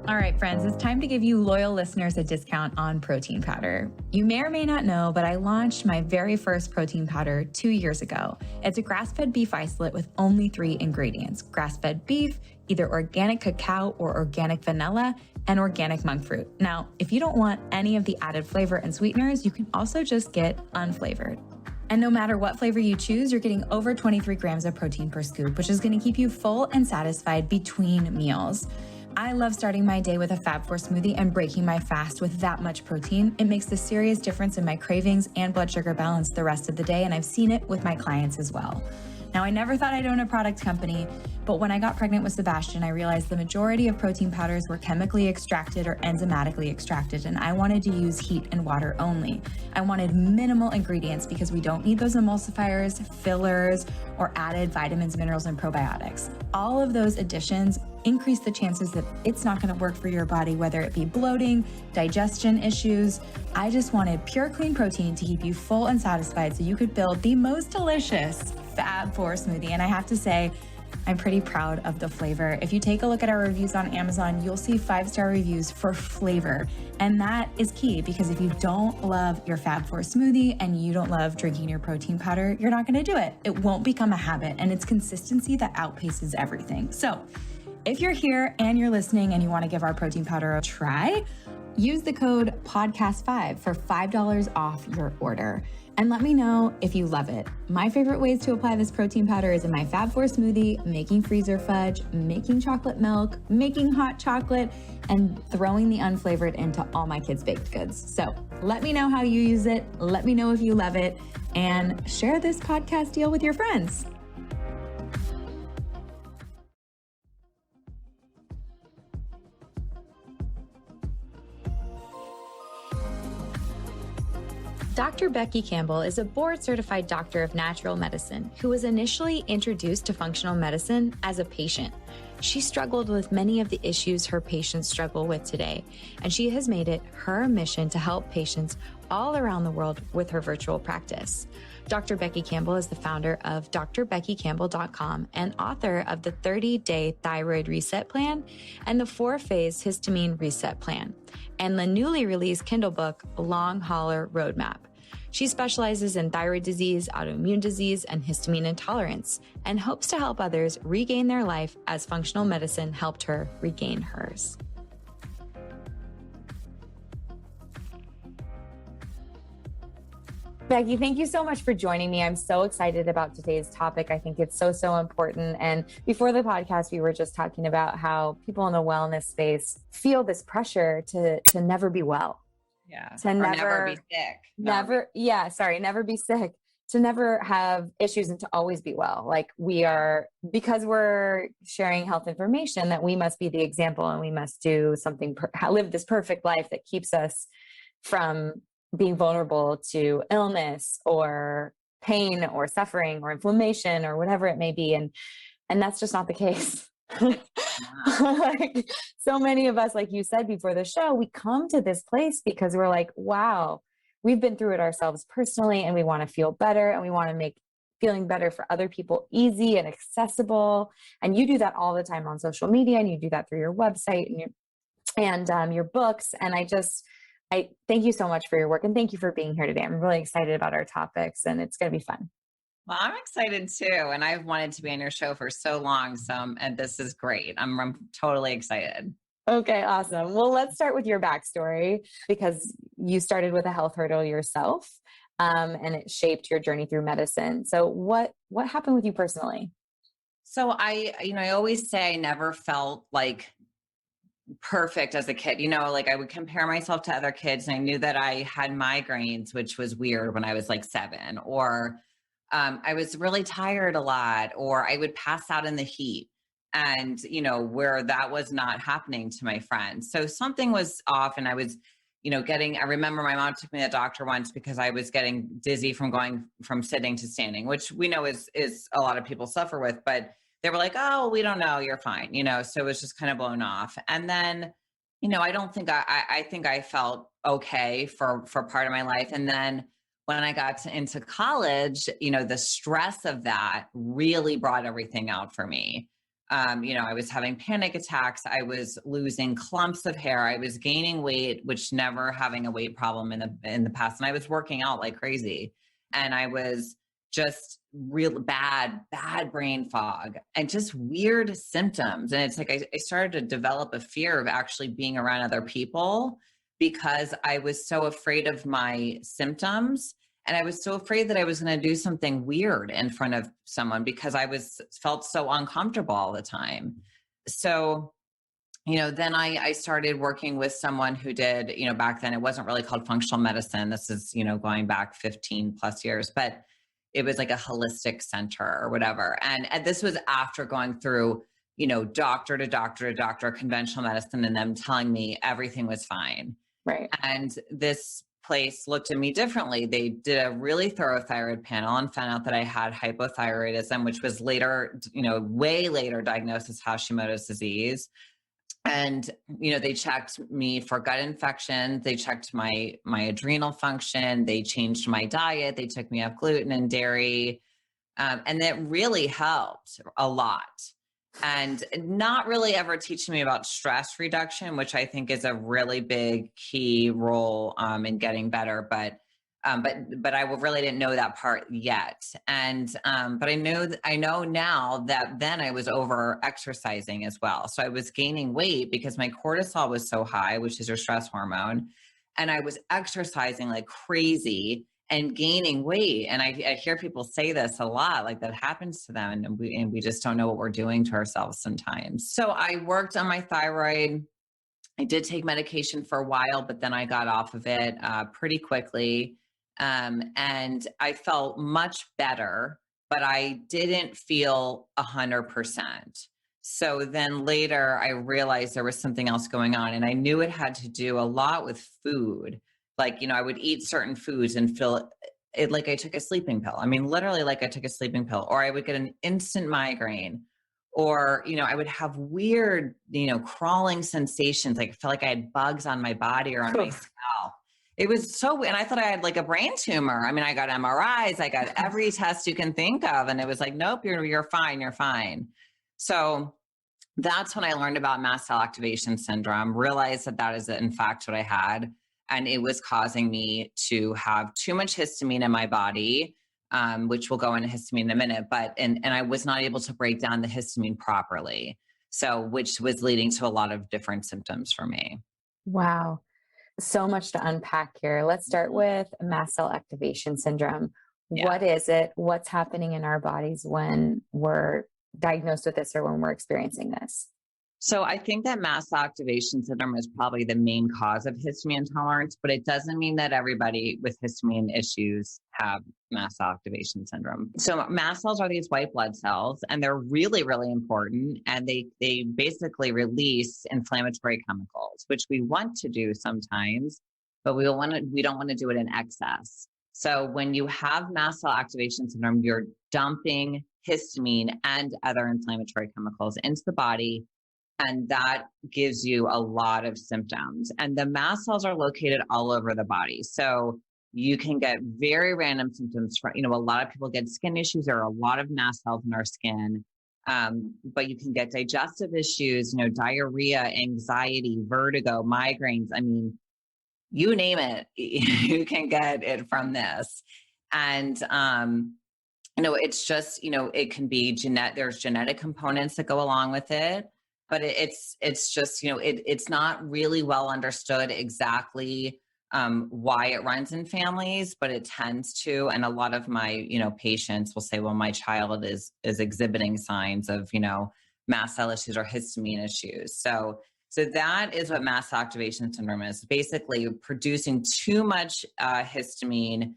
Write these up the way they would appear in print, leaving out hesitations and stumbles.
All right, friends, it's time to give you loyal listeners a discount on protein powder. You may or may not know, but I launched my very first protein powder 2 years ago. It's a grass-fed beef isolate with only 3 ingredients: grass-fed beef, either organic cacao or organic vanilla, and organic monk fruit. Now, if you don't want any of the added flavor and sweeteners, you can also just get unflavored. And no matter what flavor you choose, you're getting over 23 grams of protein per scoop, which is going to keep you full and satisfied between meals. I love starting my day with a Fab4 smoothie and breaking my fast with that much protein. It makes a serious difference in my cravings and blood sugar balance the rest of the day, and I've seen it with my clients as well. Now, I never thought I'd own a product company, but when I got pregnant with Sebastian, I realized the majority of protein powders were chemically extracted or enzymatically extracted, and I wanted to use heat and water only. I wanted minimal ingredients because we don't need those emulsifiers, fillers, or added vitamins, minerals, and probiotics. All of those additions increase the chances that it's not going to work for your body, whether it be bloating, digestion issues. I just wanted pure, clean protein to keep you full and satisfied so you could build the most delicious Fab4 smoothie. And I have to say, I'm pretty proud of the flavor. If you take a look at our reviews on Amazon, you'll see 5-star reviews for flavor. And that is key, because if you don't love your Fab4 smoothie and you don't love drinking your protein powder, you're not going to do it. It won't become a habit, and it's consistency that outpaces everything. So if you're here and you're listening and you want to give our protein powder a try, use the code PODCAST5 for $5 off your order. And let me know if you love it. My favorite ways to apply this protein powder is in my Fab4 smoothie, making freezer fudge, making chocolate milk, making hot chocolate, and throwing the unflavored into all my kids' baked goods. So let me know how you use it. Let me know if you love it, and share this podcast deal with your friends. Dr. Becky Campbell is a board-certified doctor of natural medicine who was initially introduced to functional medicine as a patient. She struggled with many of the issues her patients struggle with today, and she has made it her mission to help patients all around the world with her virtual practice. Dr. Becky Campbell is the founder of drbeckycampbell.com and author of the 30-day thyroid reset plan and the 4-phase histamine reset plan, and the newly released Kindle book, Long Hauler Roadmap. She specializes in thyroid disease, autoimmune disease, and histamine intolerance, and hopes to help others regain their life as functional medicine helped her regain hers. Becky, thank you so much for joining me. I'm so excited about today's topic. I think it's so important. And before the podcast, we were just talking about how people in the wellness space feel this pressure to never be well. Yeah. To never be sick. Never be sick. To never have issues and to always be well. Like because we're sharing health information, that we must be the example and we must do something, live this perfect life that keeps us from being vulnerable to illness or pain or suffering or inflammation or whatever it may be. And that's just not the case. Like so many of us, like you said before the show, we come to this place because we're like, wow, we've been through it ourselves personally, and we want to feel better, and we want to make feeling better for other people easy and accessible. And you do that all the time on social media, and you do that through your website and your books. And I thank you so much for your work, and thank you for being here today. I'm really excited about our topics, and it's going to be fun. Well, I'm excited too. And I've wanted to be on your show for so long. And this is great. I'm totally excited. Okay, awesome. Well, let's start with your backstory, because you started with a health hurdle yourself, and it shaped your journey through medicine. So what happened with you personally? So I always say I never felt like perfect as a kid. Like I would compare myself to other kids, and I knew that I had migraines, which was weird when I was like 7, or I was really tired a lot, or I would pass out in the heat, and, where that was not happening to my friends. So something was off, and I was, I remember my mom took me to the doctor once because I was getting dizzy from going from sitting to standing, which we know is a lot of people suffer with, but they were like, oh, we don't know, you're fine, so it was just kind of blown off. And then, I don't think I think I felt okay for part of my life. And then when I got into college, the stress of that really brought everything out for me. I was having panic attacks. I was losing clumps of hair. I was gaining weight, which never having a weight problem in the past. And I was working out like crazy. And I was just real bad brain fog and just weird symptoms. And it's like I started to develop a fear of actually being around other people because I was so afraid of my symptoms. And I was so afraid that I was going to do something weird in front of someone because felt so uncomfortable all the time. So, then I started working with someone who did, back then it wasn't really called functional medicine. This is, going back 15 plus years, but it was like a holistic center or whatever. And this was after going through, doctor to doctor to doctor, conventional medicine, and them telling me everything was fine. Right. And this place looked at me differently. They did a really thorough thyroid panel and found out that I had hypothyroidism, which was later, way later diagnosed as Hashimoto's disease. And, they checked me for gut infections. They checked my adrenal function. They changed my diet. They took me off gluten and dairy. And it really helped a lot. And not really ever teaching me about stress reduction, which I think is a really big key role in getting better. But I really didn't know that part yet. And but I know now that then I was over exercising as well. So I was gaining weight because my cortisol was so high, which is your stress hormone, and I was exercising like crazy and gaining weight. And I hear people say this a lot, like that happens to them. And we just don't know what we're doing to ourselves sometimes. So I worked on my thyroid. I did take medication for a while, but then I got off of it pretty quickly. And I felt much better, but I didn't feel 100%. So then later I realized there was something else going on, and I knew it had to do a lot with food. Like, I would eat certain foods and feel it like I took a sleeping pill. I mean, literally like I took a sleeping pill, or I would get an instant migraine, or, I would have weird, crawling sensations. Like I felt like I had bugs on my body or on my scalp. It was so, and I thought I had like a brain tumor. I mean, I got MRIs, I got every test you can think of. And it was like, nope, you're fine. You're fine. So that's when I learned about Mast Cell Activation Syndrome, realized that is in fact what I had. And it was causing me to have too much histamine in my body, which we'll go into histamine in a minute, and I was not able to break down the histamine properly. So, which was leading to a lot of different symptoms for me. Wow. So much to unpack here. Let's start with Mast Cell Activation Syndrome. Yeah. What is it? What's happening in our bodies when we're diagnosed with this or when we're experiencing this? So I think that mast cell activation syndrome is probably the main cause of histamine intolerance, but it doesn't mean that everybody with histamine issues have mast cell activation syndrome. So mast cells are these white blood cells, and they're really, really important. And they basically release inflammatory chemicals, which we want to do sometimes, but we don't want to do it in excess. So when you have mast cell activation syndrome, you're dumping histamine and other inflammatory chemicals into the body. And that gives you a lot of symptoms. And the mast cells are located all over the body. So you can get very random symptoms from, a lot of people get skin issues. There are a lot of mast cells in our skin. But you can get digestive issues, diarrhea, anxiety, vertigo, migraines. I mean, you name it, you can get it from this. And, it's just, it can be there's genetic components that go along with it. But it's just, it's not really well understood exactly why it runs in families, but it tends to. And a lot of my, patients will say, well, my child is exhibiting signs of, mast cell issues or histamine issues. So that is what mast cell activation syndrome is. Basically producing too much histamine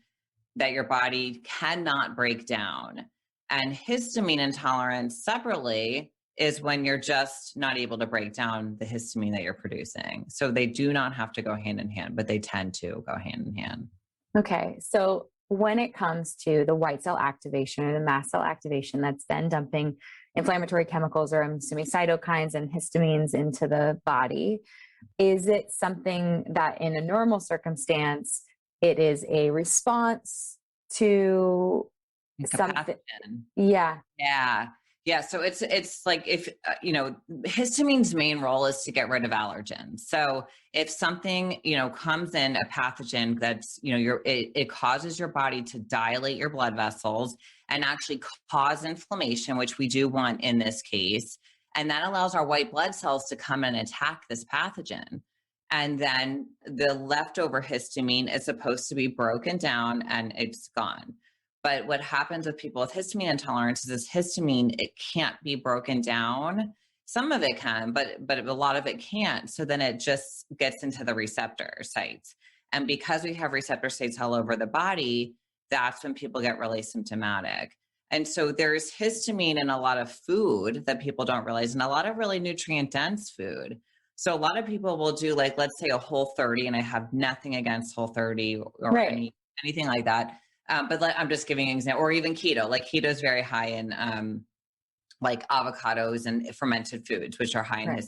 that your body cannot break down. And histamine intolerance separately is when you're just not able to break down the histamine that you're producing. So they do not have to go hand in hand, but they tend to go hand in hand. Okay. So when it comes to the white cell activation or the mast cell activation, that's then dumping inflammatory chemicals, or I'm assuming cytokines and histamines into the body, is it something that in a normal circumstance, it is a response to Like something? pathogen. Yeah. Yeah. Yeah. So it's like if, histamine's main role is to get rid of allergens. So if something, comes in, a pathogen that's, it causes your body to dilate your blood vessels and actually cause inflammation, which we do want in this case. And that allows our white blood cells to come and attack this pathogen. And then the leftover histamine is supposed to be broken down and it's gone. But what happens with people with histamine intolerance is this histamine, it can't be broken down. Some of it can, but a lot of it can't. So then it just gets into the receptor sites. And because we have receptor sites all over the body, that's when people get really symptomatic. And so there's histamine in a lot of food that people don't realize, and a lot of really nutrient dense food. So a lot of people will do, like, let's say a Whole30, and I have nothing against Whole30 or Right. anything like that. I'm just giving an example, or even keto. Like keto is very high in like avocados and fermented foods, which are high in Right.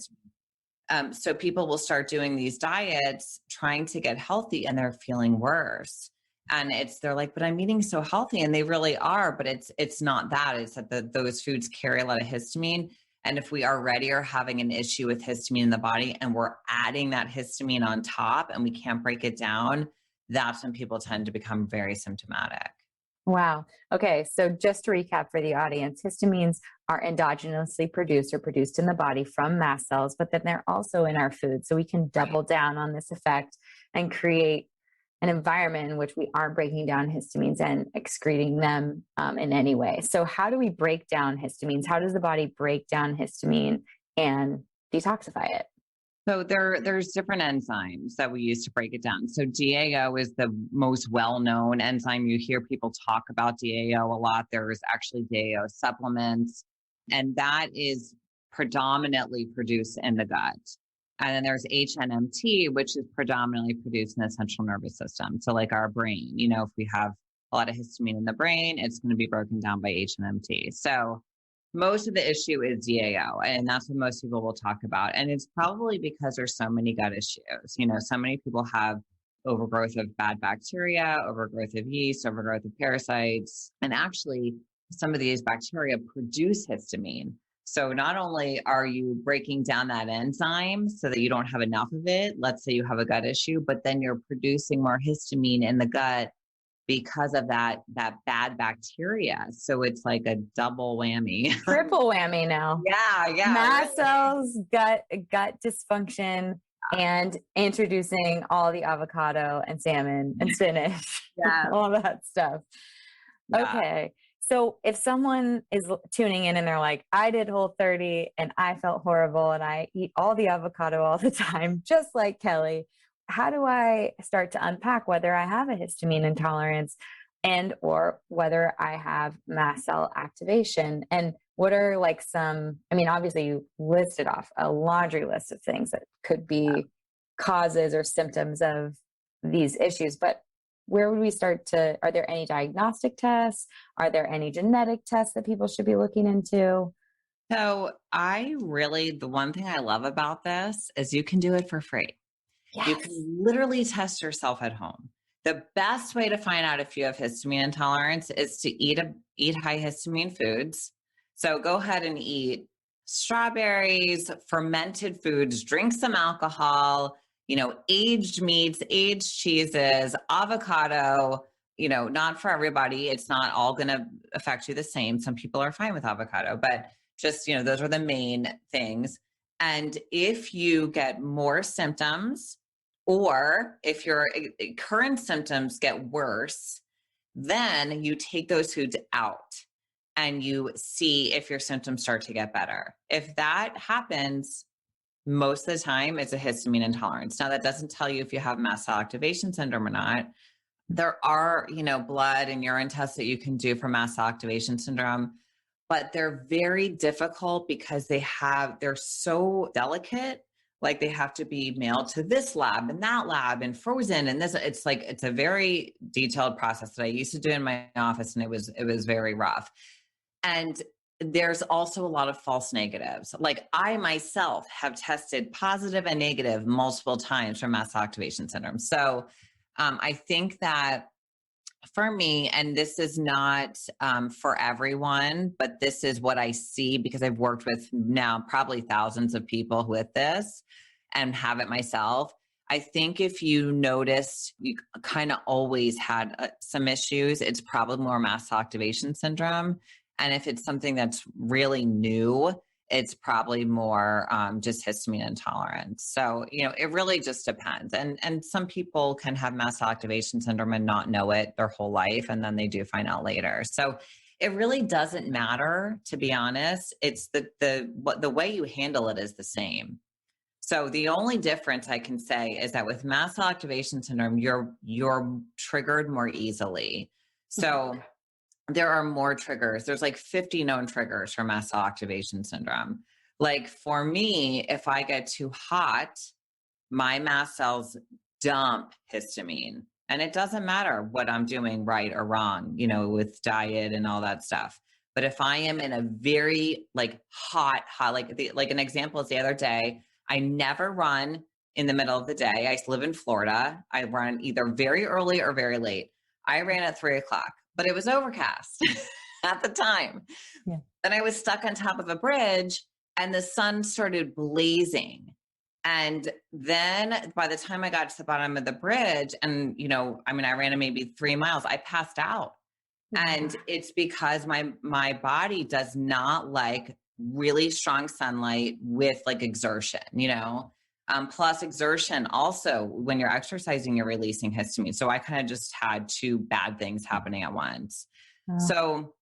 histamine. So people will start doing these diets trying to get healthy and they're feeling worse. And they're like, but I'm eating so healthy, and they really are, but it's not that. It's that those foods carry a lot of histamine. And if we already are having an issue with histamine in the body and we're adding that histamine on top and we can't break it down, that's when people tend to become very symptomatic. Wow. Okay. So just to recap for the audience, histamines are endogenously produced or produced in the body from mast cells, but then they're also in our food. So we can double down on this effect and create an environment in which we aren't breaking down histamines and excreting them in any way. So how do we break down histamines? How does the body break down histamine and detoxify it? So there's different enzymes that we use to break it down. So DAO is the most well-known enzyme. You hear people talk about DAO a lot. There's actually DAO supplements, and that is predominantly produced in the gut. And then there's HNMT, which is predominantly produced in the central nervous system. So like our brain, if we have a lot of histamine in the brain, it's going to be broken down by HNMT. So most of the issue is DAO, and that's what most people will talk about. And it's probably because there's so many gut issues. So many people have overgrowth of bad bacteria, overgrowth of yeast, overgrowth of parasites. And actually, some of these bacteria produce histamine. So not only are you breaking down that enzyme so that you don't have enough of it, let's say you have a gut issue, but then you're producing more histamine in the gut because of that bad bacteria. So it's like a double whammy. Triple whammy now. Yeah. Mast Really. cells, gut dysfunction, and introducing all the avocado and salmon and spinach, Yeah. all that stuff. Yeah. Okay. So if someone is tuning in and they're like, I did Whole30 and I felt horrible and I eat all the avocado all the time, just like Kelly, how do I start to unpack whether I have a histamine intolerance and or whether I have mast cell activation? And what are like obviously you listed off a laundry list of things that could be causes or symptoms of these issues, but where would we start are there any diagnostic tests? Are there any genetic tests that people should be looking into? So the one thing I love about this is you can do it for free. Yes. You can literally test yourself at home. The best way to find out if you have histamine intolerance is to eat high histamine foods. So go ahead and eat strawberries, fermented foods, drink some alcohol, aged meats, aged cheeses, avocado, not for everybody. It's not all going to affect you the same. Some people are fine with avocado, but just, those are the main things. And if you get more symptoms, or if your current symptoms get worse, then you take those foods out and you see if your symptoms start to get better. If that happens, most of the time it's a histamine intolerance. Now, that doesn't tell you if you have Mast Cell Activation Syndrome or not. There are, blood and urine tests that you can do for Mast Cell Activation Syndrome, but they're very difficult because they're so delicate. Like they have to be mailed to this lab and that lab and frozen. And it's a very detailed process that I used to do in my office. And it was very rough. And there's also a lot of false negatives. Like I myself have tested positive and negative multiple times for Mast Cell Activation Syndrome. So I think that For me, and this is not for everyone, but this is what I see because I've worked with now probably thousands of people with this and have it myself. I think if you notice you kind of always had some issues, it's probably more mast cell activation syndrome. And if it's something that's really new, it's probably more just histamine intolerance. So, it really just depends. And some people can have mast cell activation syndrome and not know it their whole life, and then they do find out later. So it really doesn't matter, to be honest. It's the way you handle it is the same. So the only difference I can say is that with mast cell activation syndrome, you're triggered more easily. So there are more triggers. There's like 50 known triggers for mast cell activation syndrome. Like for me, if I get too hot, my mast cells dump histamine. And it doesn't matter what I'm doing right or wrong, with diet and all that stuff. But if I am in a very hot, like an example is the other day, I never run in the middle of the day. I live in Florida. I run either very early or very late. I ran at 3:00, but it was overcast at the time. Yeah. Then I was stuck on top of a bridge and the sun started blazing. And then by the time I got to the bottom of the bridge and, I ran maybe 3 miles, I passed out. And it's because my body does not like really strong sunlight with exertion, plus exertion also when you're exercising, you're releasing histamine. So I kind of just had two bad things happening at once. So,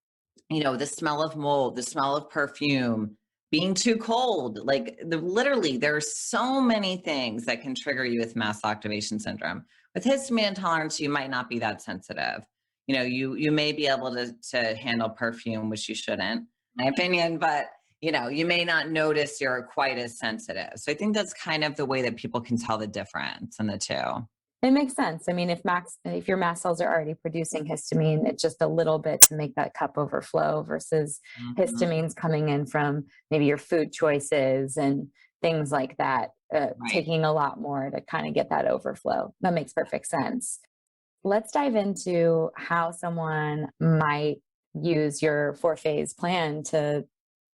the smell of mold, the smell of perfume, being too cold, literally there's so many things that can trigger you with mast cell activation syndrome. With histamine intolerance, you might not be that sensitive. You may be able to handle perfume, which you shouldn't, in my opinion, but you may not notice you're quite as sensitive. So I think that's kind of the way that people can tell the difference in the two. It makes sense. I mean, if your mast cells are already producing histamine, it's just a little bit to make that cup overflow versus histamines coming in from maybe your food choices and things like that, Right. taking a lot more to kind of get that overflow. That makes perfect sense. Let's dive into how someone might use your 4-phase plan to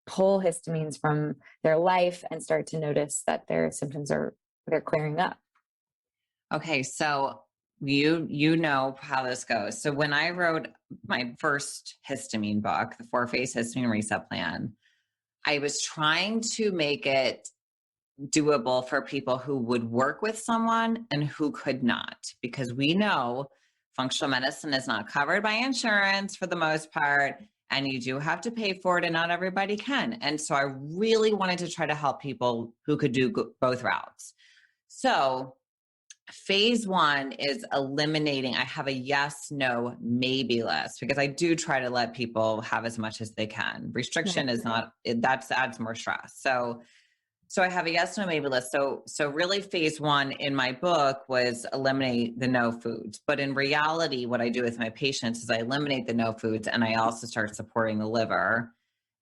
pull histamines from their life and start to notice that their symptoms they're clearing up. Okay, so you know how this goes. So when I wrote my first histamine book, the 4-phase histamine reset plan, I was trying to make it doable for people who would work with someone and who could not, because we know functional medicine is not covered by insurance for the most part, and you do have to pay for it, and not everybody can. And so I really wanted to try to help people who could do both routes. So phase 1 is eliminating. I have a yes, no, maybe list because I do try to let people have as much as they can. Restriction is not, that adds more stress. So I have a yes, no, maybe list. So really phase 1 in my book was eliminate the no foods. But in reality, what I do with my patients is I eliminate the no foods and I also start supporting the liver.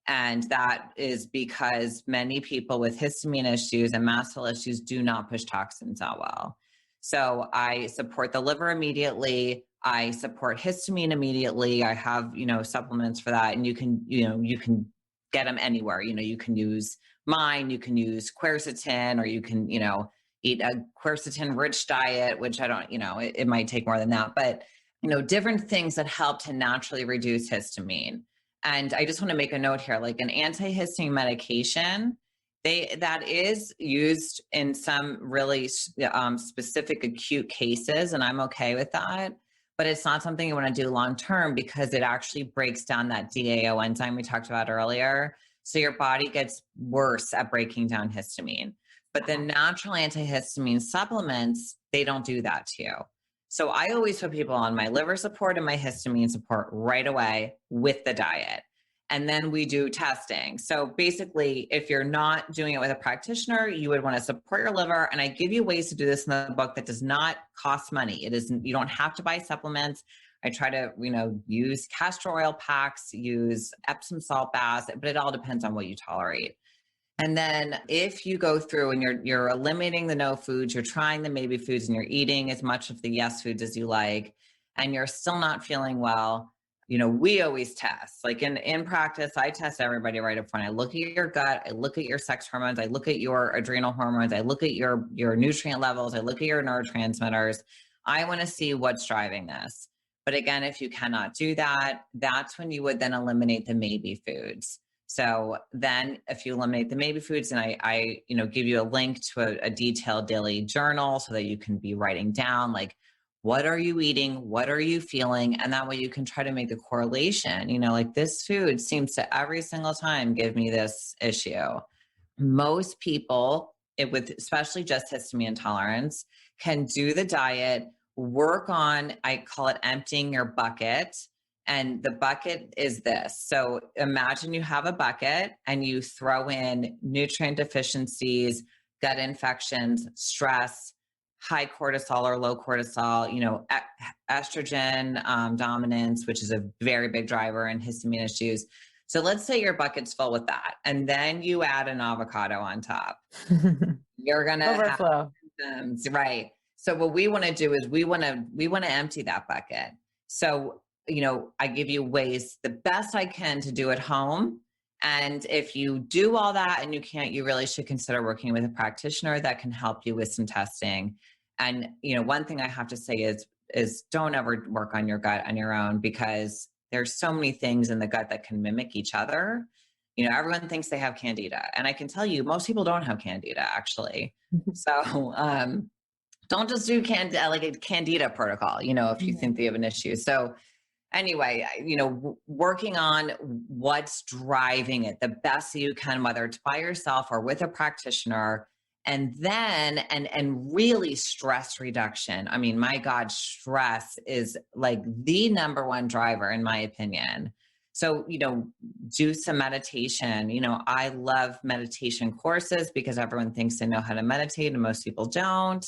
And that is because many people with histamine issues and mast cell issues do not push toxins out well. So I support the liver immediately. I support histamine immediately. I have, supplements for that. And you can get them anywhere. You can use mine, you can use quercetin, or you can, eat a quercetin rich diet, which I don't, it might take more than that, but, different things that help to naturally reduce histamine. And I just want to make a note here, like an antihistamine medication, that is used in some really specific acute cases, and I'm okay with that. But it's not something you want to do long-term because it actually breaks down that DAO enzyme we talked about earlier. So your body gets worse at breaking down histamine. But the natural antihistamine supplements, they don't do that to you. So I always put people on my liver support and my histamine support right away with the diet. And then we do testing. So basically, if you're not doing it with a practitioner, you would want to support your liver. And I give you ways to do this in the book that does not cost money. It isn't, you don't have to buy supplements. I try to, use castor oil packs, use Epsom salt baths, but it all depends on what you tolerate. And then if you go through and you're eliminating the no foods, you're trying the maybe foods, and you're eating as much of the yes foods as you like, and you're still not feeling well, we always test. Like in practice, I test everybody right up front. I look at your gut, I look at your sex hormones, I look at your adrenal hormones, I look at your nutrient levels, I look at your neurotransmitters. I want to see what's driving this. But again, if you cannot do that, that's when you would then eliminate the maybe foods. So then if you eliminate the maybe foods, and I give you a link to a detailed daily journal so that you can be writing down, like, what are you eating? What are you feeling? And that way you can try to make the correlation, like this food seems to every single time give me this issue. Most people, with especially just histamine intolerance, can do the diet, work on, I call it emptying your bucket. And the bucket is this. So imagine you have a bucket and you throw in nutrient deficiencies, gut infections, stress, high cortisol or low cortisol, estrogen dominance, which is a very big driver in histamine issues. So let's say your bucket's full with that, and then you add an avocado on top. You're gonna overflow, have symptoms, right? So what we want to do is we want to empty that bucket. So I give you ways, the best I can, to do at home. And if you do all that and you can't, you really should consider working with a practitioner that can help you with some testing. And one thing I have to say is don't ever work on your gut on your own, because there's so many things in the gut that can mimic each other. Everyone thinks they have candida, and I can tell you most people don't have candida, actually. So don't just do like a candida protocol, if you think they have an issue. So anyway, working on what's driving it the best that you can, whether it's by yourself or with a practitioner. And then, and really stress reduction. I mean, my God, stress is like the number one driver, in my opinion. So, do some meditation. I love meditation courses because everyone thinks they know how to meditate and most people don't.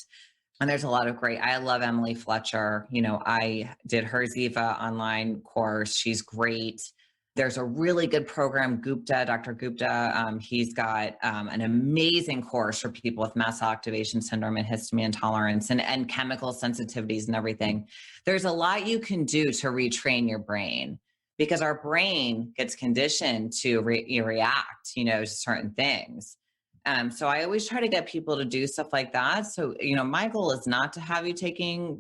And there's a lot of I love Emily Fletcher. I did her Ziva online course. She's great. There's a really good program, Dr. Gupta. He's got an amazing course for people with Mast Cell Activation Syndrome and Histamine Intolerance and chemical sensitivities and everything. There's a lot you can do to retrain your brain, because our brain gets conditioned to react, to certain things. So I always try to get people to do stuff like that. So, my goal is not to have you taking,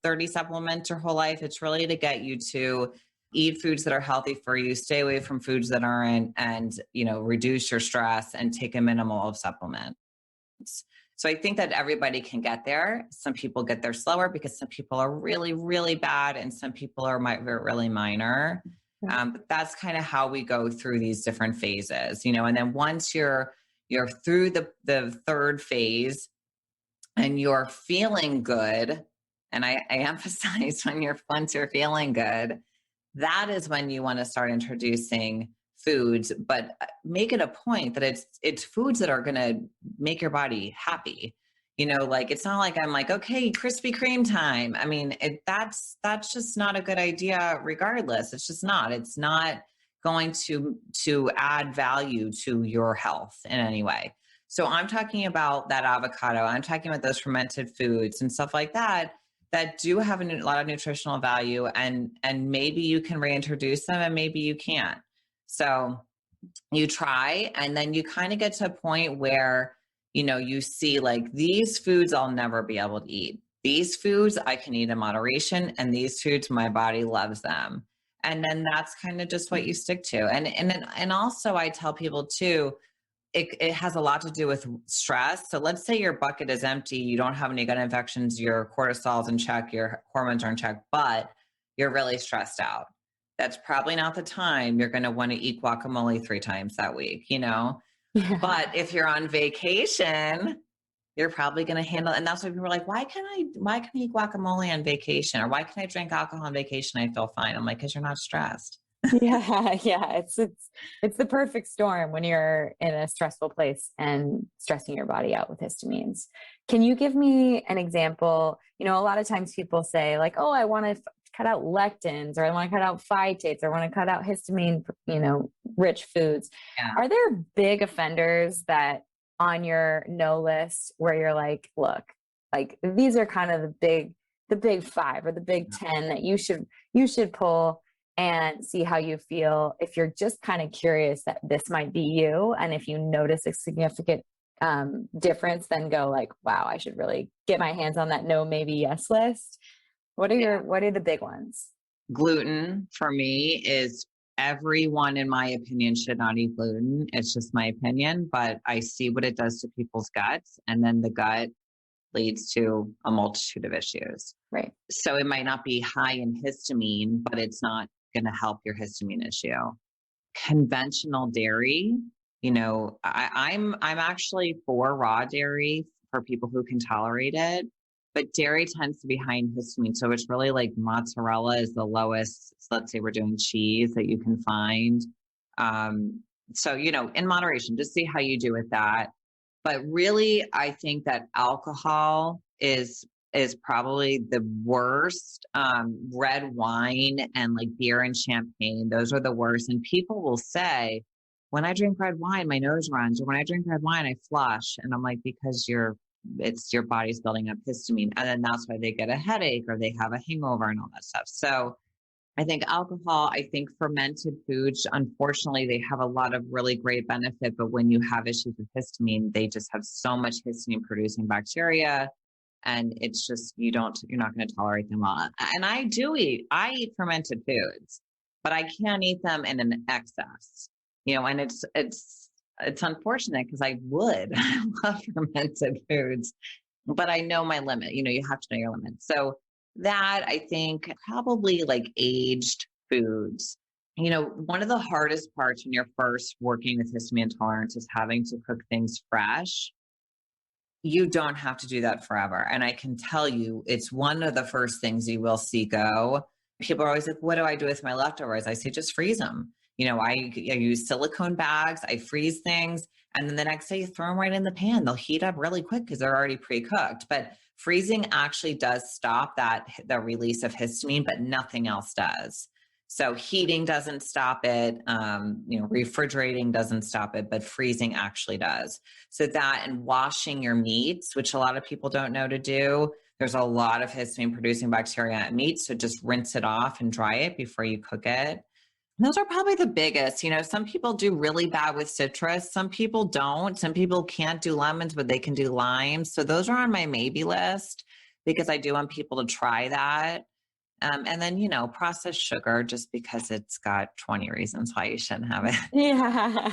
30 supplements your whole life. It's really to get you to eat foods that are healthy for you, stay away from foods that aren't, and, reduce your stress and take a minimal of supplements. So I think that everybody can get there. Some people get there slower because some people are really, really bad, and some people are really minor. But that's kind of how we go through these different phases, and then once you're through the third phase and you're feeling good, and I emphasize once you're feeling good, that is when you want to start introducing foods, but make it a point that it's foods that are going to make your body happy. Like, it's not like I'm like, okay, Krispy Kreme time. I mean, that's just not a good idea regardless. It's just not. It's not going to add value to your health in any way. So I'm talking about that avocado. I'm talking about those fermented foods and stuff like that do have a lot of nutritional value, and maybe you can reintroduce them and maybe you can't. So you try, and then you kind of get to a point where, you see, like, these foods I'll never be able to eat. These foods I can eat in moderation, and these foods my body loves them. And then that's kind of just what you stick to. And also I tell people too, it has a lot to do with stress. So let's say your bucket is empty, you don't have any gut infections, your cortisol's in check, your hormones are in check, but you're really stressed out. That's probably not the time you're going to want to eat guacamole 3 times that week, Yeah. But if you're on vacation, you're probably going to handle, and that's why people are like, why can I eat guacamole on vacation? Or why can I drink alcohol on vacation? I feel fine. I'm like, because you're not stressed. Yeah. It's the perfect storm when you're in a stressful place and stressing your body out with histamines. Can you give me an example? A lot of times people say, like, oh, I want to cut out lectins, or I want to cut out phytates, or I want to cut out histamine, rich foods. Yeah. Are there big offenders that on your no list where you're like, look, like, these are kind of the big the big 5 or the big 10 that you should pull and see how you feel. If you're just kind of curious that this might be you, and if you notice a significant difference, then go like, wow, I should really get my hands on that no, maybe, yes list. What are the big ones? Gluten for me is, everyone in my opinion should not eat gluten. It's just my opinion, but I see what it does to people's guts, and then the gut leads to a multitude of issues. Right. So it might not be high in histamine, but it's not going to help your histamine issue. Conventional dairy, I'm actually for raw dairy for people who can tolerate it, but dairy tends to be high in histamine. So it's really like mozzarella is the lowest. So let's say we're doing cheese that you can find. So, in moderation, just see how you do with that. But really, I think that alcohol is probably the worst. Red wine and like beer and champagne, those are the worst. And people will say, when I drink red wine, my nose runs, or when I drink red wine, I flush. And I'm like, because your body's building up histamine. And then that's why they get a headache or they have a hangover and all that stuff. So I think alcohol, I think fermented foods, unfortunately, they have a lot of really great benefit, but when you have issues with histamine, they just have so much histamine producing bacteria, and it's just, you're not going to tolerate them well. And I eat fermented foods, but I can't eat them in an excess, and it's unfortunate because I love fermented foods, but I know my limit. You have to know your limit. So that, I think, probably like aged foods. One of the hardest parts when you're first working with histamine intolerance is having to cook things fresh. You don't have to do that forever. And I can tell you, it's one of the first things you will see go. People are always like, what do I do with my leftovers? I say, just freeze them. I use silicone bags, I freeze things, and then the next day you throw them right in the pan. They'll heat up really quick because they're already pre-cooked. But freezing actually does stop the release of histamine, but nothing else does. So heating doesn't stop it, refrigerating doesn't stop it, but freezing actually does. So that, and washing your meats, which a lot of people don't know to do. There's a lot of histamine producing bacteria in meat. So just rinse it off and dry it before you cook it. Those are probably the biggest. Some people do really bad with citrus. Some people don't. Some people can't do lemons, but they can do limes. So those are on my maybe list because I do want people to try that. And then, processed sugar, just because it's got 20 reasons why you shouldn't have it. Yeah.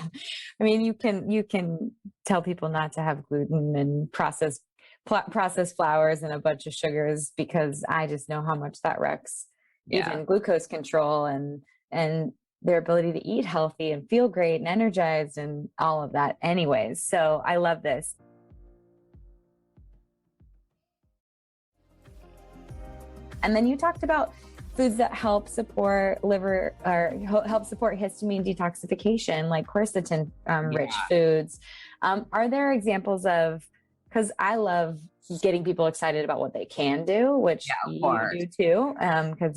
I mean, you can tell people not to have gluten and processed flours and a bunch of sugars, because I just know how much that wrecks even glucose control and their ability to eat healthy and feel great and energized and all of that anyways. So I love this. And then you talked about foods that help support liver or help support histamine detoxification, like quercetin rich foods. Are there examples of, because I love getting people excited about what they can do, which you do too, because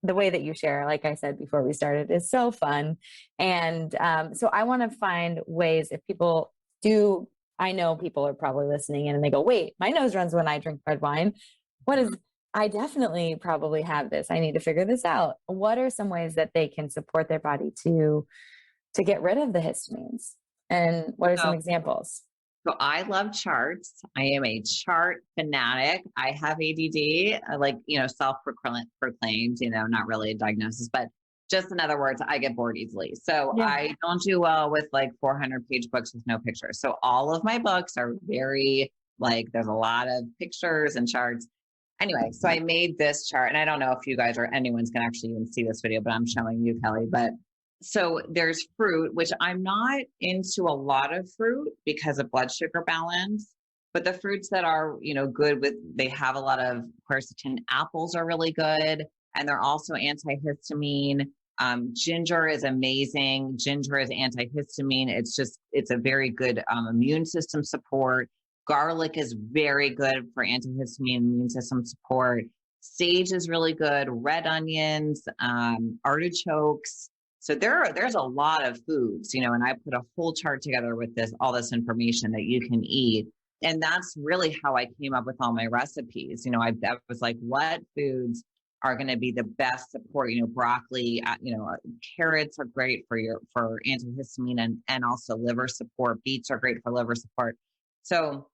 the way that you share, like I said before we started, is so fun. And so I want to find ways, if people do, I know people are probably listening in and they go, wait, my nose runs when I drink red wine. I definitely probably have this. I need to figure this out. What are some ways that they can support their body to get rid of the histamines? And what are some examples? So I love charts. I am a chart fanatic. I have ADD, self-proclaimed, not really a diagnosis, but just in other words, I get bored easily. So I don't do well with like 400-page books with no pictures. So all of my books are very there's a lot of pictures and charts. Anyway, so I made this chart, and I don't know if you guys or anyone's going to actually even see this video, but I'm showing you, Kelly. But so there's fruit, which I'm not into a lot of fruit because of blood sugar balance, but the fruits that are, good they have a lot of quercetin. Apples are really good, and they're also antihistamine. Ginger is amazing. Ginger is antihistamine. It's a very good immune system support. Garlic is very good for antihistamine, immune system support. Sage is really good. Red onions, artichokes. So there's a lot of foods, and I put a whole chart together with all this information that you can eat And that's really how I came up with all my recipes. I was like, what foods are going to be the best support? Broccoli, carrots are great for antihistamine and also liver support. Beets are great for liver support. So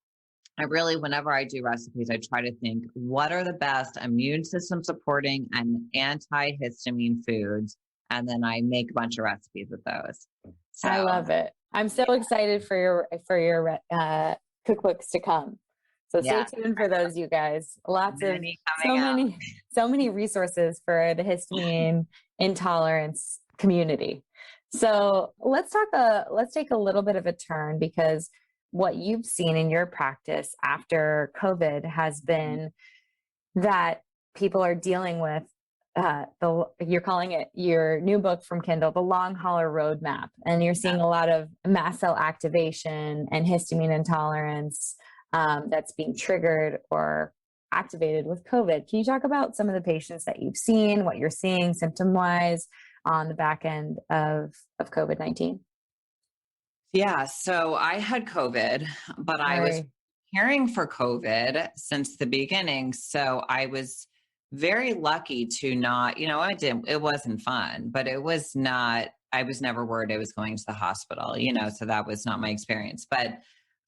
I really, whenever I do recipes, I try to think, what are the best immune system supporting and antihistamine foods? And then I make a bunch of recipes with those. So I love it. I'm so excited for your cookbooks to come. So stay tuned for those, you guys. So many resources for the histamine intolerance community. So let's take a little bit of a turn, because what you've seen in your practice after COVID has been that people are dealing with you're calling it, your new book from Kindle, The Long Hauler Roadmap. And you're seeing a lot of mast cell activation and histamine intolerance that's being triggered or activated with COVID. Can you talk about some of the patients that you've seen, what you're seeing symptom-wise on the back end of COVID-19? Yeah, so I had COVID, but I was preparing for COVID since the beginning. So I was very lucky to not, it wasn't fun, but I was never worried I was going to the hospital, so that was not my experience. But,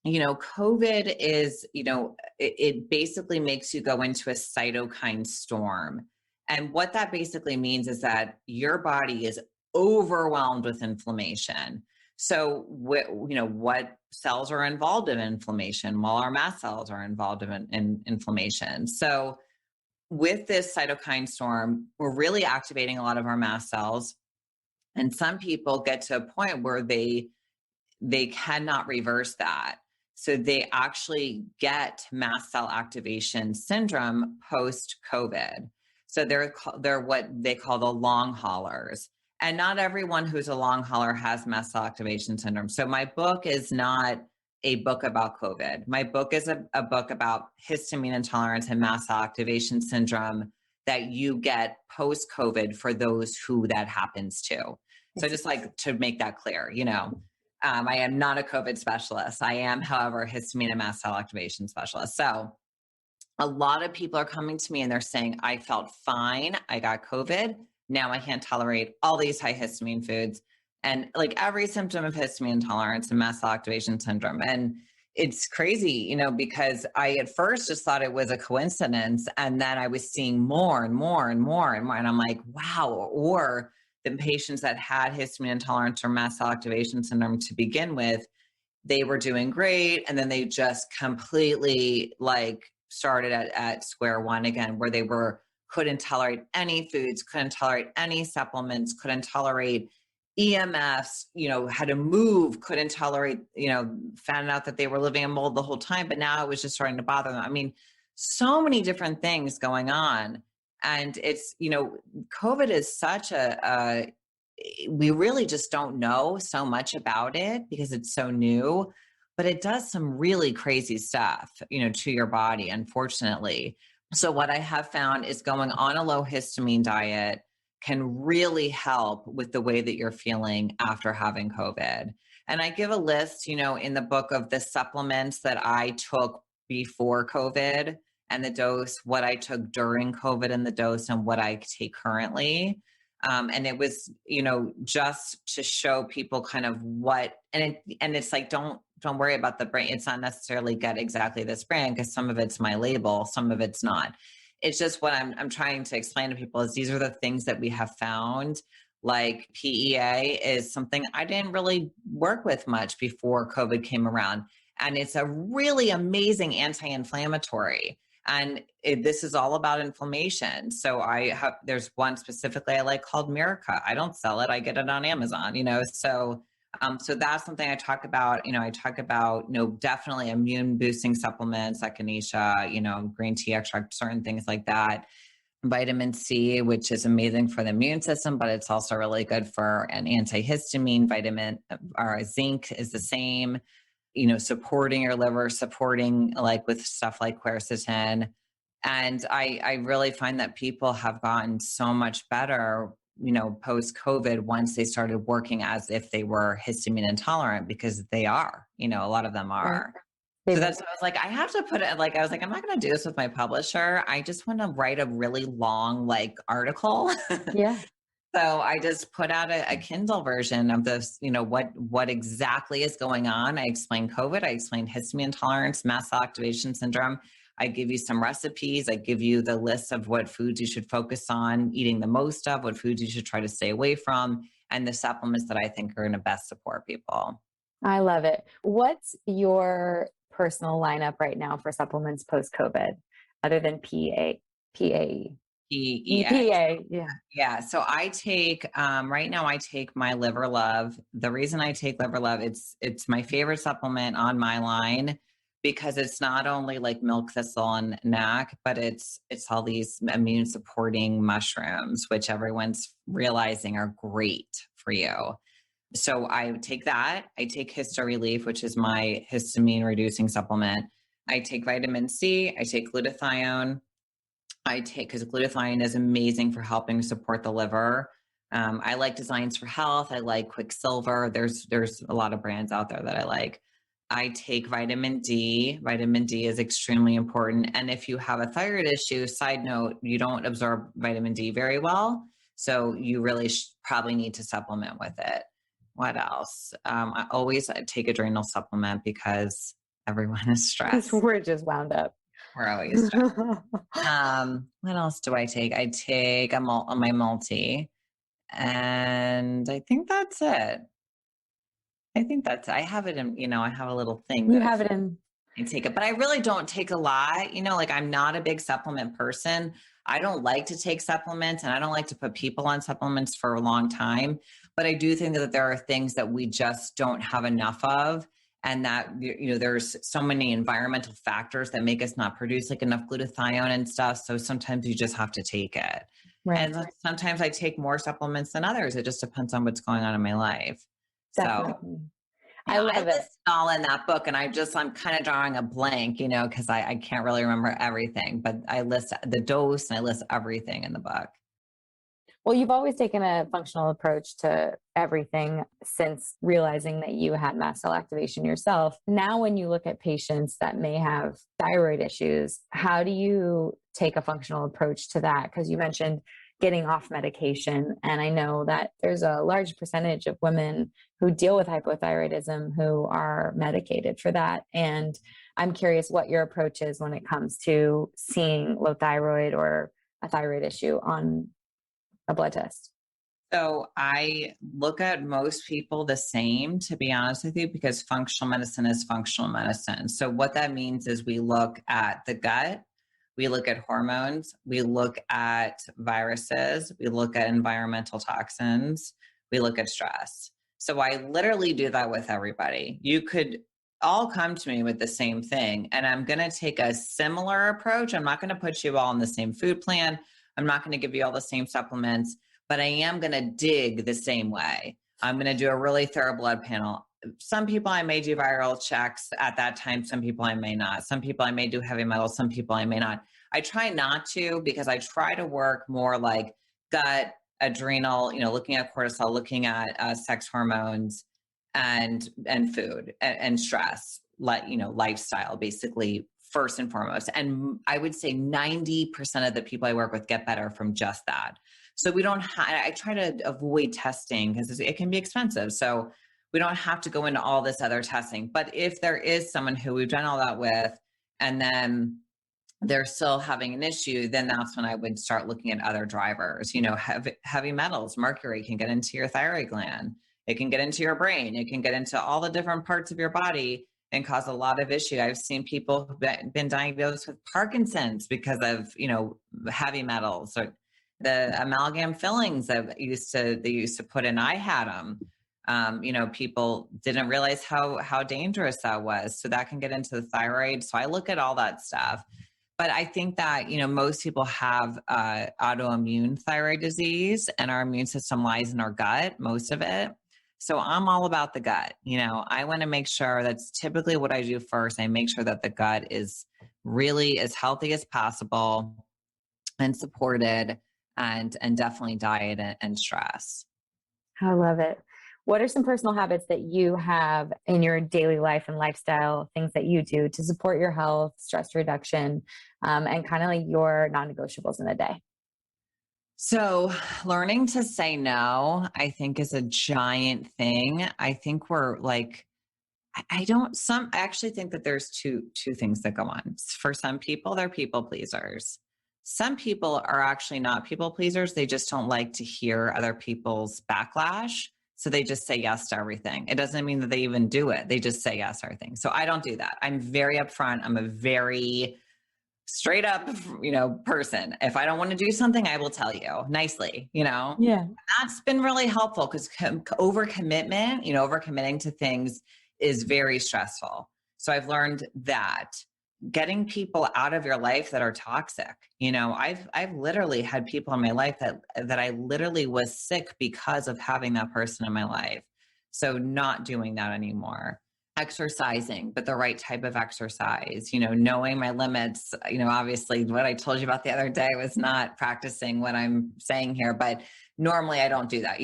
COVID is, it basically makes you go into a cytokine storm. And what that basically means is that your body is overwhelmed with inflammation. So, what cells are involved in inflammation? Well, our mast cells are involved in inflammation. So with this cytokine storm, we're really activating a lot of our mast cells. And some people get to a point where they cannot reverse that. So they actually get mast cell activation syndrome post-COVID. So they're what they call the long haulers. And not everyone who's a long hauler has mast cell activation syndrome. So my book is not a book about COVID. My book is a book about histamine intolerance and mast cell activation syndrome that you get post-COVID for those who that happens to. So just like to make that clear, I am not a COVID specialist. I am, however, histamine and mast cell activation specialist. So a lot of people are coming to me and they're saying, I felt fine. I got COVID. Now I can't tolerate all these high histamine foods. And like every symptom of histamine intolerance and mast cell activation syndrome. And it's crazy, because I at first just thought it was a coincidence. And then I was seeing more and more and more and more. And I'm like, wow. Or the patients that had histamine intolerance or mast cell activation syndrome to begin with, they were doing great. And then they just completely started at square one again, where they couldn't tolerate any foods, couldn't tolerate any supplements, couldn't tolerate EMFs, had to move, couldn't tolerate, found out that they were living in mold the whole time, but now it was just starting to bother them. I mean, so many different things going on. And it's, COVID is such we really just don't know so much about it because it's so new, but it does some really crazy stuff, to your body, unfortunately. So what I have found is going on a low histamine diet can really help with the way that you're feeling after having COVID. And I give a list, in the book of the supplements that I took before COVID and the dose, what I took during COVID and the dose, and what I take currently. And it was, just to show people kind of what, and it's like, don't worry about the brand. It's not necessarily get exactly this brand, because some of it's my label, some of it's not. It's just what I'm trying to explain to people is these are the things that we have found. Like PEA is something I didn't really work with much before COVID came around. And it's a really amazing anti-inflammatory. And this is all about inflammation. So there's one specifically I like called Miraca. I don't sell it. I get it on Amazon, so that's something I talk about. I talk about, definitely immune boosting supplements, echinacea, green tea extract, certain things like that. Vitamin C, which is amazing for the immune system, but it's also really good for an antihistamine. Vitamin or zinc is the same, supporting your liver, supporting with stuff like quercetin. And I really find that people have gotten so much better, post-COVID, once they started working as if they were histamine intolerant, because they are, a lot of them are. So that's what I was like, I have to put it like, I was like, I'm not going to do this with my publisher. I just want to write a really long like article. Yeah. So I just put out a Kindle version of this, what exactly is going on. I explain COVID. I explain histamine intolerance, mast cell activation syndrome. I give you some recipes. I give you the list of what foods you should focus on eating the most of, what foods you should try to stay away from, and the supplements that I think are going to best support people. I love it. What's your personal lineup right now for supplements post-COVID, other than PAE? EPA, yeah. Yeah. So I take, right now I take my Liver Love. The reason I take Liver Love, it's my favorite supplement on my line because it's not only like milk thistle and NAC, but it's all these immune supporting mushrooms, which everyone's realizing are great for you. So I take that. I take Histo Relief, which is my histamine reducing supplement. I take vitamin C. I take glutathione. Because glutathione is amazing for helping support the liver. I like Designs for Health. I like Quicksilver. There's a lot of brands out there that I like. I take vitamin D. Vitamin D is extremely important. And if you have a thyroid issue, side note, you don't absorb vitamin D very well. So you really probably need to supplement with it. What else? I always take adrenal supplement because everyone is stressed. We're just wound up. We're always stressed. What else do I take? I take my multi, and I think that's it. I have it in, I have a little thing. You have it in. I take it, but I really don't take a lot. Like I'm not a big supplement person. I don't like to take supplements and I don't like to put people on supplements for a long time. But I do think that there are things that we just don't have enough of. And that, there's so many environmental factors that make us not produce like enough glutathione and stuff. So sometimes you just have to take it. Right. And sometimes I take more supplements than others. It just depends on what's going on in my life. Definitely. So I love I it. list all in that book, and I'm kind of drawing a blank, because I can't really remember everything, but I list the dose and I list everything in the book. Well, you've always taken a functional approach to everything since realizing that you had mast cell activation yourself. Now, when you look at patients that may have thyroid issues, how do you take a functional approach to that? Because you mentioned getting off medication. And I know that there's a large percentage of women who deal with hypothyroidism who are medicated for that. And I'm curious what your approach is when it comes to seeing low thyroid or a thyroid issue on a blood test. So I look at most people the same, to be honest with you, because functional medicine is functional medicine. So what that means is we look at the gut, we look at hormones, we look at viruses, we look at environmental toxins, we look at stress. So I literally do that with everybody. You could all come to me with the same thing, and I'm going to take a similar approach. I'm not going to put you all on the same food plan. I'm not going to give you all the same supplements, but I am going to dig the same way. I'm going to do a really thorough blood panel. Some people I may do viral checks at that time. Some people I may not. Some people I may do heavy metals. Some people I may not. I try not to, because I try to work more like gut, adrenal, looking at cortisol, looking at sex hormones and food and stress, lifestyle, basically first and foremost. And I would say 90% of the people I work with get better from just that. So I try to avoid testing because it can be expensive. So we don't have to go into all this other testing. But if there is someone who we've done all that with, and then they're still having an issue, then that's when I would start looking at other drivers. Heavy metals, mercury can get into your thyroid gland. It can get into your brain. It can get into all the different parts of your body and cause a lot of issue. I've seen people who've been diagnosed with Parkinson's because of, heavy metals, or the amalgam fillings that they used to put in. I had them. People didn't realize how dangerous that was. So that can get into the thyroid. So I look at all that stuff. But I think that, most people have autoimmune thyroid disease, and our immune system lies in our gut, most of it. So I'm all about the gut. I want to make sure, that's typically what I do first. I make sure that the gut is really as healthy as possible and supported, and definitely diet and stress. I love it. What are some personal habits that you have in your daily life and lifestyle, things that you do to support your health, stress reduction, and kind of like your non-negotiables in the day? So, learning to say no, I think, is a giant thing. I think we're like, I don't, I actually think that there's two things that go on. For some people, they're people pleasers. Some people are actually not people pleasers. They just don't like to hear other people's backlash. So they just say yes to everything. It doesn't mean that they even do it. They just say yes to everything. So I don't do that. I'm very upfront. I'm a very straight up, person. If I don't want to do something, I will tell you nicely, Yeah. That's been really helpful because overcommitment, overcommitting to things is very stressful. So I've learned that getting people out of your life that are toxic, I've literally had people in my life that I literally was sick because of having that person in my life. So not doing that anymore. Exercising, but the right type of exercise, knowing my limits, obviously what I told you about the other day was not practicing what I'm saying here, but normally I don't do that,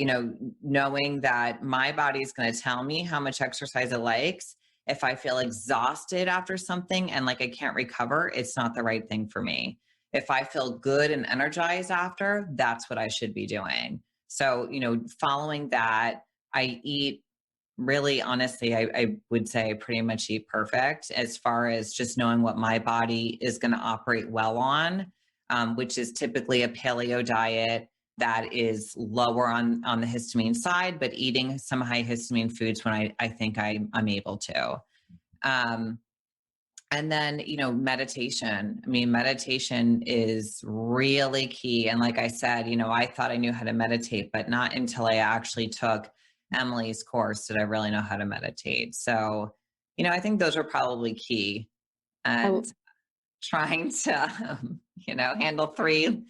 knowing that my body is going to tell me how much exercise it likes. If I feel exhausted after something and like I can't recover, it's not the right thing for me. If I feel good and energized after, that's what I should be doing. So, following that, I eat really, honestly, I would say I pretty much eat perfect as far as just knowing what my body is going to operate well on, which is typically a paleo diet that is lower on the histamine side, but eating some high histamine foods when I think I'm able to. Um, and then, meditation. I mean, meditation is really key. And like I said, I thought I knew how to meditate, but not until I actually took Emily's course did I really know how to meditate. So, I think those are probably key. And trying to, handle 3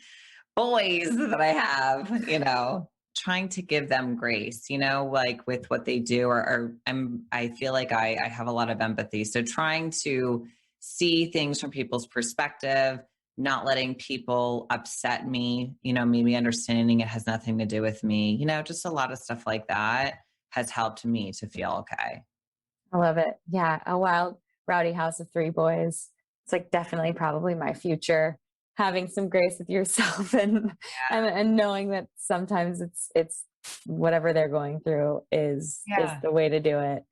boys that I have, trying to give them grace, like with what they do, or I feel like I have a lot of empathy. So trying to see things from people's perspective, not letting people upset me, maybe understanding it has nothing to do with me, just a lot of stuff like that has helped me to feel okay. I love it. Yeah. A wild, rowdy house of 3 boys. It's like definitely probably my future. Having some grace with yourself and knowing that sometimes it's whatever they're going through is Yeah. the way to do it.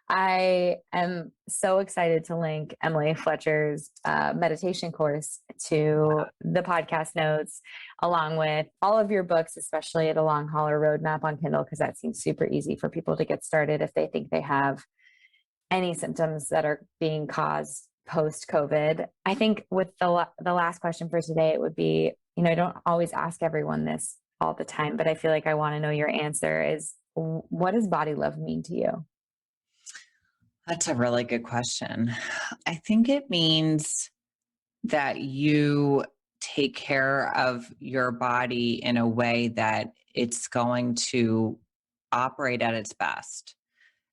I am so excited to link Emily Fletcher's meditation course to the podcast notes, along with all of your books, especially at a long hauler roadmap on Kindle, because that seems super easy for people to get started if they think they have any symptoms that are being caused post-COVID. I think with the last question for today, it would be, I don't always ask everyone this all the time, but I feel like I want to know your answer is, what does body love mean to you? That's a really good question. I think it means that you take care of your body in a way that it's going to operate at its best.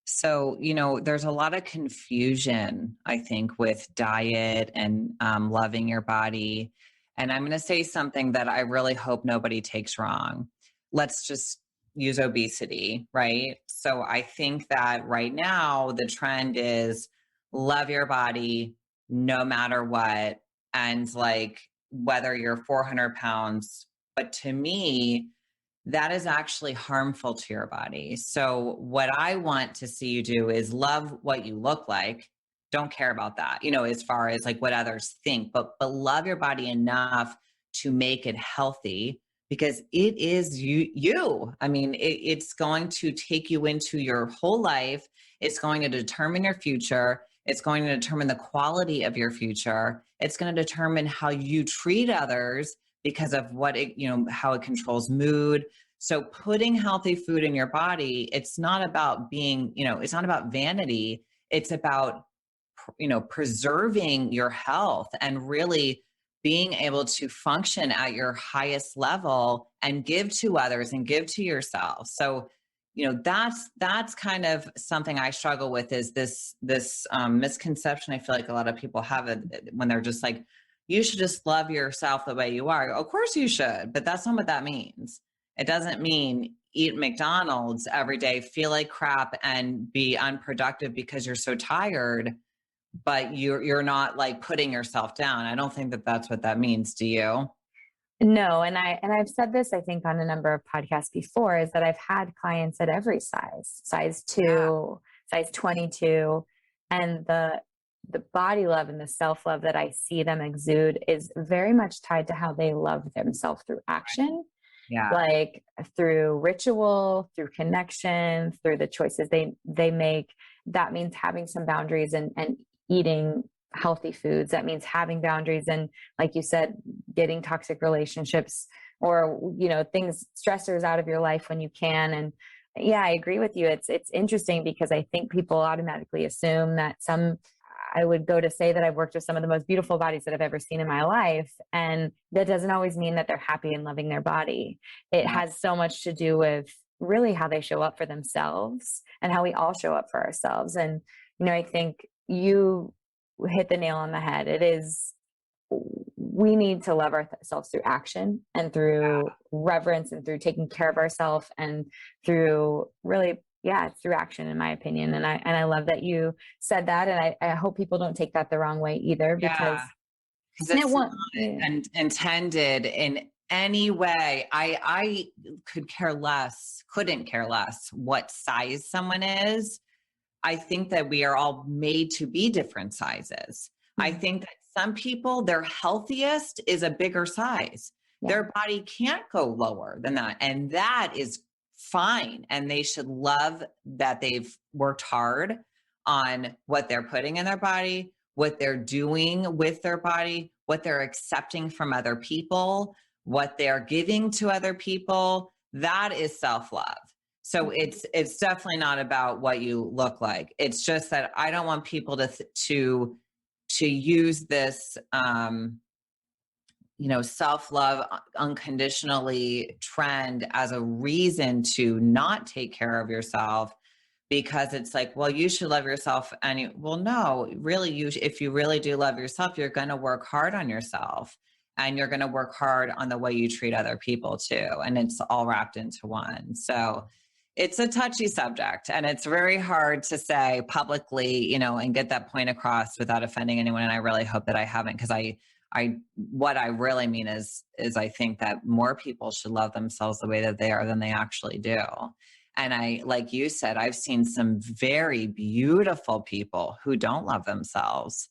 So, there's a lot of confusion, I think, with diet and loving your body. And I'm going to say something that I really hope nobody takes wrong. Let's just use obesity, right? So I think that right now the trend is love your body no matter what. And like whether you're 400 pounds, but to me, that is actually harmful to your body. So what I want to see you do is love what you look like. Don't care about that, as far as like what others think, but love your body enough to make it healthy because it is you. I mean, it's going to take you into your whole life. It's going to determine your future. It's going to determine the quality of your future. It's going to determine how you treat others because of what it, how it controls mood. So putting healthy food in your body, it's not about being, it's not about vanity. It's about, preserving your health and really being able to function at your highest level and give to others and give to yourself. So, that's kind of something I struggle with is this misconception. I feel like a lot of people have it when they're just like, you should just love yourself the way you are. Of course you should, but that's not what that means. It doesn't mean eat McDonald's every day, feel like crap and be unproductive because you're so tired, but you're not like putting yourself down. I don't think that that's what that means. Do you? No, and I've said this, I think, on a number of podcasts before, is that I've had clients at every size 2, Yeah. size 22, and the body love and the self-love that I see them exude is very much tied to how they love themselves through action, Yeah. like through ritual, through connection, through the choices they make. That means having some boundaries and eating healthy foods. That means having boundaries and, like you said, getting toxic relationships or, things, stressors out of your life when you can. And yeah, I agree with you. It's interesting because I think people automatically assume that I would go to say that I've worked with some of the most beautiful bodies that I've ever seen in my life. And that doesn't always mean that they're happy and loving their body. It has so much to do with really how they show up for themselves and how we all show up for ourselves. And, I think you hit the nail on the head. We need to love ourselves through action and through reverence and through taking care of ourselves and through really, through action, in my opinion. And I love that you said that. And I hope people don't take that the wrong way either, because it's not intended in any way. I couldn't care less what size someone is. I think that we are all made to be different sizes. I think that some people, their healthiest is a bigger size. Their body can't go lower than that. And that is fine. And they should love that they've worked hard on what they're putting in their body, what they're doing with their body, what they're accepting from other people, what they're giving to other people. That is self-love. So it's definitely not about what you look like. It's just that I don't want people to use this, self-love unconditionally trend as a reason to not take care of yourself, because it's like, well, you should love yourself. Well, no, really, if you really do love yourself, you're going to work hard on yourself. And you're going to work hard on the way you treat other people too. And it's all wrapped into one. So it's a touchy subject, and it's very hard to say publicly, and get that point across without offending anyone. And I really hope that I haven't, because what I really mean is I think that more people should love themselves the way that they are than they actually do. And like you said, I've seen some very beautiful people who don't love themselves,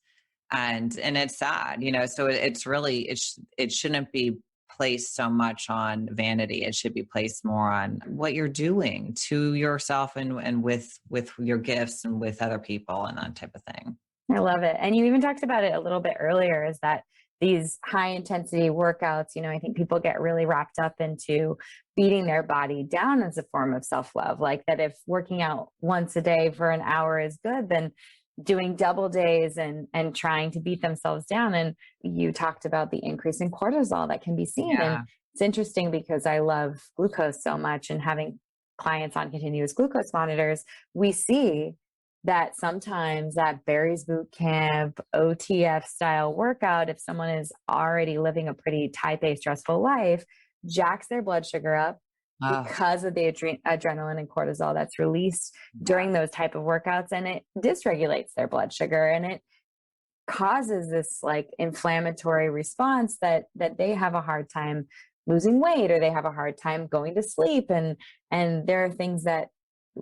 and it's sad, so it's really, it shouldn't be placed so much on vanity. It should be placed more on what you're doing to yourself and with your gifts and with other people and that type of thing. I love it. And you even talked about it a little bit earlier, is that these high intensity workouts, I think people get really wrapped up into beating their body down as a form of self-love. Like that if working out once a day for an hour is good, then doing double days and trying to beat themselves down. And you talked about the increase in cortisol that can be seen. And it's interesting because I love glucose so much, and having clients on continuous glucose monitors, we see that sometimes that Barry's boot camp, OTF style workout, if someone is already living a pretty type A stressful life, jacks their blood sugar up because of the adrenaline and cortisol that's released during those type of workouts, and it dysregulates their blood sugar, and it causes this like inflammatory response that they have a hard time losing weight, or they have a hard time going to sleep. And there are things that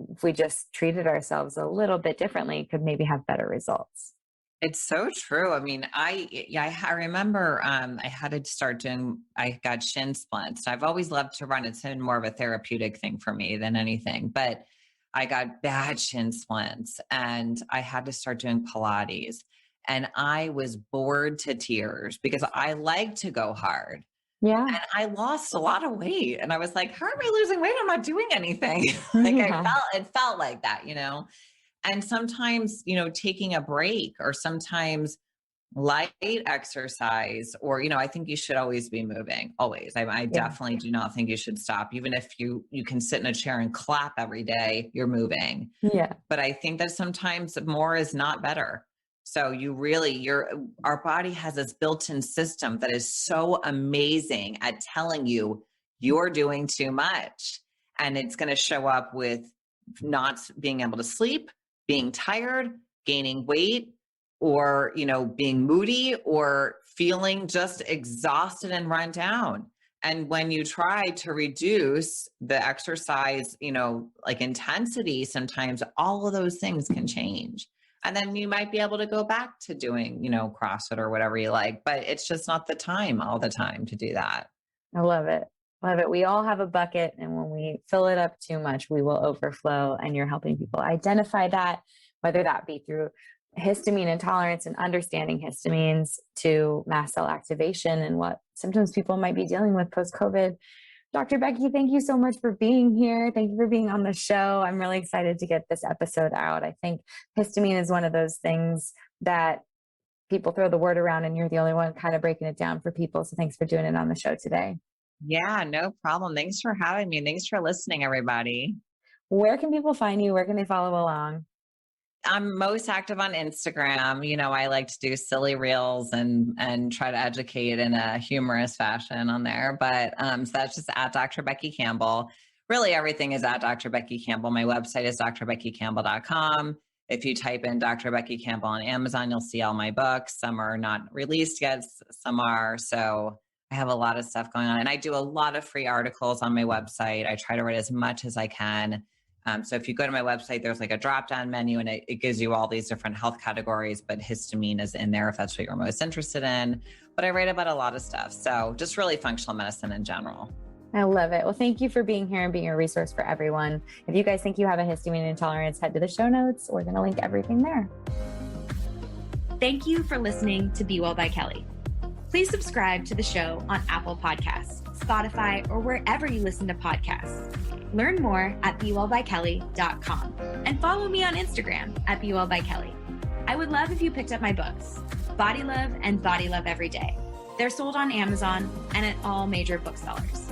if we just treated ourselves a little bit differently could maybe have better results. It's so true. I mean, I remember I got shin splints. I've always loved to run. It's been more of a therapeutic thing for me than anything, but I got bad shin splints and I had to start doing Pilates, and I was bored to tears because I like to go hard. Yeah. And I lost a lot of weight, and I was like, how am I losing weight? I'm not doing anything. It felt like that, And sometimes, taking a break, or sometimes light exercise, or, I think you should always be moving, always. I definitely do not think you should stop. Even if you can sit in a chair and clap every day, you're moving. Yeah. But I think that sometimes more is not better. So our body has this built-in system that is so amazing at telling you, you're doing too much. And it's going to show up with not being able to sleep, being tired, gaining weight, or, being moody or feeling just exhausted and run down. And when you try to reduce the exercise, like intensity, sometimes all of those things can change. And then you might be able to go back to doing, CrossFit or whatever you like, but it's just not the time all the time to do that. I love it. Love it. We all have a bucket, and when we fill it up too much, we will overflow. And you're helping people identify that, whether that be through histamine intolerance and understanding histamines, to mast cell activation and what symptoms people might be dealing with post-COVID. Dr. Becky, thank you so much for being here. Thank you for being on the show. I'm really excited to get this episode out. I think histamine is one of those things that people throw the word around, and you're the only one kind of breaking it down for people. So thanks for doing it on the show today. Yeah, no problem. Thanks for having me. Thanks for listening, everybody. Where can people find you? Where can they follow along? I'm most active on Instagram. I like to do silly reels and try to educate in a humorous fashion on there. But so that's just at Dr. Becky Campbell. Really, everything is at Dr. Becky Campbell. My website is drbeckycampbell.com. If you type in Dr. Becky Campbell on Amazon, you'll see all my books. Some are not released yet, some are. So I have a lot of stuff going on, and I do a lot of free articles on my website. I try to write as much as I can. So if you go to my website, there's like a drop-down menu, and it gives you all these different health categories, but histamine is in there if that's what you're most interested in. But I write about a lot of stuff. So just really functional medicine in general. I love it. Well, thank you for being here and being a resource for everyone. If you guys think you have a histamine intolerance, head to the show notes. We're going to link everything there. Thank you for listening to Be Well by Kelly. Please subscribe to the show on Apple Podcasts, Spotify, or wherever you listen to podcasts. Learn more at bewellbykelly.com and follow me on Instagram at bewellbykelly. I would love if you picked up my books, Body Love and Body Love Every Day. They're sold on Amazon and at all major booksellers.